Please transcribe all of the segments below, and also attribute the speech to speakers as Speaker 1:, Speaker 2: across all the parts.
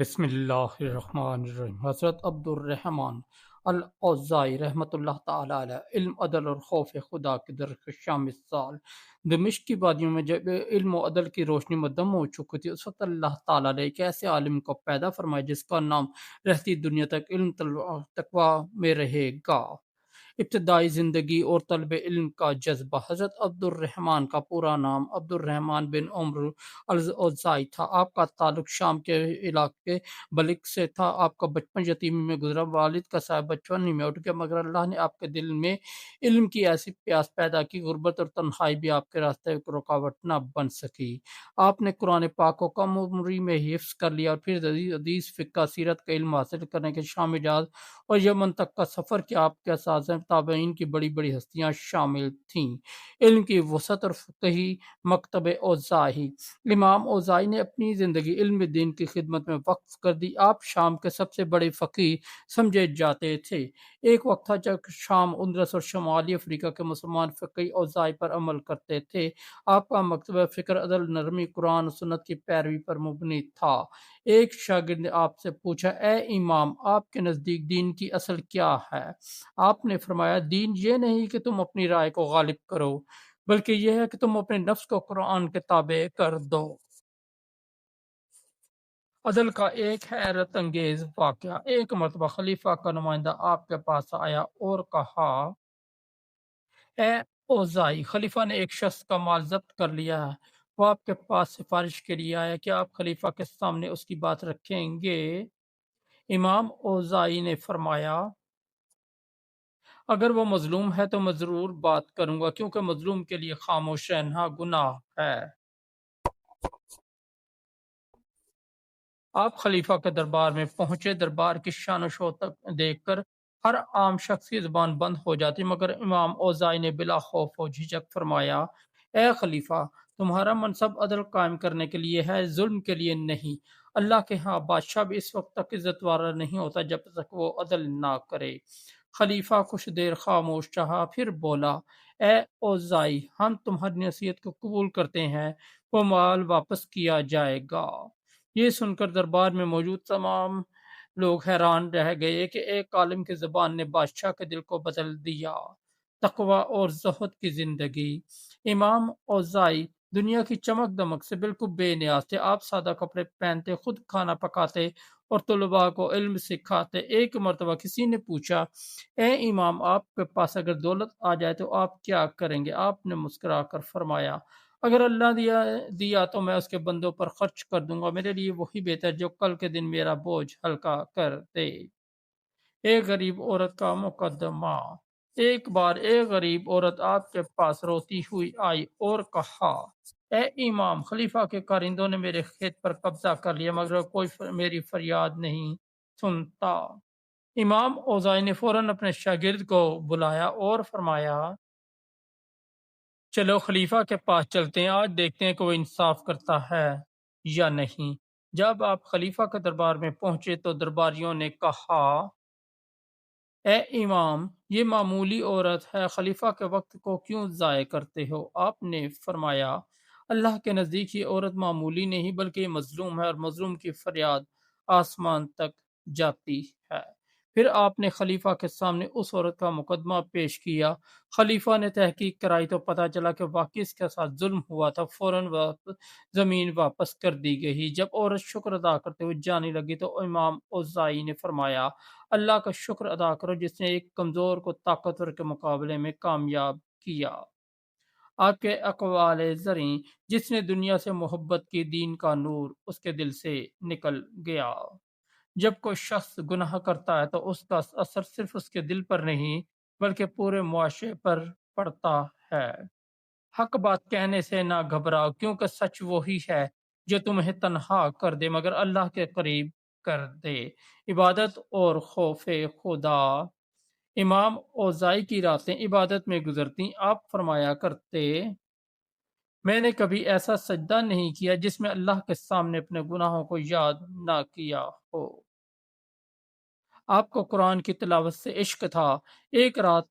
Speaker 1: بسم اللہ الرحمن الرحیم۔ حضرت عبد الرحمن الاوزاعی رحمۃ اللہ تعالی علیہ علم، عدل اور خوف خدا کی درخشاں مثال۔ دمشق کی وادیوں میں جب علم و عدل کی روشنی مدم ہو چکی تھی، اس وقت اللہ تعالیٰ نے ایک ایسے عالم کو پیدا فرمایا جس کا نام رہتی دنیا تک علم تقوی میں رہے گا۔ ابتدائی زندگی اور طلب علم کا جذبہ۔ حضرت عبد الرحمن کا پورا نام عبد الرحمن بن عمرو الاوزاعی تھا۔ آپ کا تعلق شام کے علاقے بلق سے تھا۔ آپ کا بچپن یتیمی میں گزرا۔ والد کا سایہ بچپن ہی میں اٹھ گیا، مگر اللہ نے آپ کے دل میں علم کی ایسی پیاس پیدا کی، غربت اور تنہائی بھی آپ کے راستے کو رکاوٹ نہ بن سکی۔ آپ نے قرآن پاک کو کم عمری میں حفظ کر لیا اور پھر حدیث، فقہ، سیرت کا علم حاصل کرنے کے شام، حجاز اور یمن تک کا سفر کیا۔ آپ کے اساتذہ تابعین کی بڑی بڑی ہستیاں شامل تھیں۔ علم کی وسعت اور فقہی مکتب اوزاعی۔ امام اوزاعی نے اپنی زندگی علم دین کی خدمت میں وقف کر دی۔ آپ شام کے سب سے بڑے فقیہ سمجھے جاتے تھے۔ ایک وقت تھا جب شام، اندلس اور شمالی افریقہ کے مسلمان فقیہ اوزاعی پر عمل کرتے تھے۔ آپ کا مکتبہ فکر، عدل، نرمی، قرآن و سنت کی پیروی پر مبنی تھا۔ ایک شاگرد نے آپ سے پوچھا، اے امام، آپ کے نزدیک دین کی اصل کیا ہے؟ آپ نے فرمایا، دین یہ نہیں کہ تم اپنی رائے کو غالب کرو، بلکہ یہ ہے کہ تم اپنے نفس کو قرآن کے تابع کر دو۔ عدل کا ایک حیرت انگیز واقعہ۔ ایک مرتبہ خلیفہ کا نمائندہ آپ کے پاس آیا اور کہا، اے اوزائی، خلیفہ نے ایک شخص کا مال ضبط کر لیا ہے۔ وہ آپ کے پاس سفارش کے لیے آیا، کیا آپ خلیفہ کے سامنے اس کی بات رکھیں گے؟ امام اوزائی نے فرمایا، اگر وہ مظلوم ہے تو میں ضرور بات کروں گا، کیونکہ مظلوم کے لیے خاموش رہنا گناہ ہے۔ آپ خلیفہ کے دربار میں پہنچے۔ دربار کی شان و شوکت دیکھ کر ہر عام شخص کی زبان بند ہو جاتی، مگر امام اوزائی نے بلا خوف و جھجک فرمایا، اے خلیفہ، تمہارا منصب عدل قائم کرنے کے لیے ہے، ظلم کے لیے نہیں۔ اللہ کے ہاں بادشاہ بھی اس وقت تک عزت والا نہیں ہوتا جب تک وہ عدل نہ کرے۔ خلیفہ کچھ دیر خاموش رہا، پھر بولا، اے اوزائی، ہم تمہاری نصیحت کو قبول کرتے ہیں، وہ مال واپس کیا جائے گا۔ یہ سن کر دربار میں موجود تمام لوگ حیران رہ گئے کہ ایک عالم کی زبان نے بادشاہ کے دل کو بدل دیا۔ تقوی اور زہد کی زندگی۔ امام اوزائی دنیا کی چمک دمک سے بالکل بے نیاز تھے۔ آپ سادہ کپڑے پہنتے، خود کھانا پکاتے اور طلباء کو علم سکھاتے۔ ایک مرتبہ کسی نے پوچھا، اے امام، آپ کے پاس اگر دولت آ جائے تو آپ کیا کریں گے؟ آپ نے مسکرا کر فرمایا، اگر اللہ دیا تو میں اس کے بندوں پر خرچ کر دوں گا، میرے لیے وہی بہتر جو کل کے دن میرا بوجھ ہلکا کر دے۔ ایک غریب عورت کا مقدمہ۔ ایک بار ایک غریب عورت آپ کے پاس روتی ہوئی آئی اور کہا، اے امام، خلیفہ کے کارندوں نے میرے کھیت پر قبضہ کر لیا، مگر کوئی میری فریاد نہیں سنتا۔ امام اوزائی نے فوراً اپنے شاگرد کو بلایا اور فرمایا، چلو خلیفہ کے پاس چلتے ہیں، آج دیکھتے ہیں کہ وہ انصاف کرتا ہے یا نہیں۔ جب آپ خلیفہ کے دربار میں پہنچے تو درباریوں نے کہا، اے امام، یہ معمولی عورت ہے، خلیفہ کے وقت کو کیوں ضائع کرتے ہو؟ آپ نے فرمایا، اللہ کے نزدیک یہ عورت معمولی نہیں بلکہ یہ مظلوم ہے، اور مظلوم کی فریاد آسمان تک جاتی ہے۔ پھر آپ نے خلیفہ کے سامنے اس عورت کا مقدمہ پیش کیا۔ خلیفہ نے تحقیق کرائی تو پتہ چلا کہ واقعی اس کے ساتھ ظلم ہوا تھا۔ فوراً زمین واپس کر دی گئی۔ جب عورت شکر ادا کرتے ہوئے جانے لگی تو امام اوزائی نے فرمایا، اللہ کا شکر ادا کرو جس نے ایک کمزور کو طاقتور کے مقابلے میں کامیاب کیا۔ آپ کے اقوال زریں، جس نے دنیا سے محبت کی، دین کا نور اس کے دل سے نکل گیا۔ جب کوئی شخص گناہ کرتا ہے تو اس کا اثر صرف اس کے دل پر نہیں بلکہ پورے معاشرے پر پڑتا ہے۔ حق بات کہنے سے نہ گھبراؤ، کیونکہ سچ وہی ہے جو تمہیں تنہا کر دے مگر اللہ کے قریب کر دے۔ عبادت اور خوف خدا۔ امام اوزائی کی راتیں عبادت میں گزرتی۔ آپ فرمایا کرتے، میں نے کبھی ایسا سجدہ نہیں کیا جس میں اللہ کے سامنے اپنے گناہوں کو یاد نہ کیا ہو۔ آپ کو قرآن کی تلاوت سے عشق تھا۔ ایک رات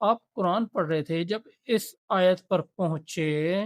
Speaker 1: آپ قرآن پڑھ رہے تھے، جب اس آیت پر پہنچے،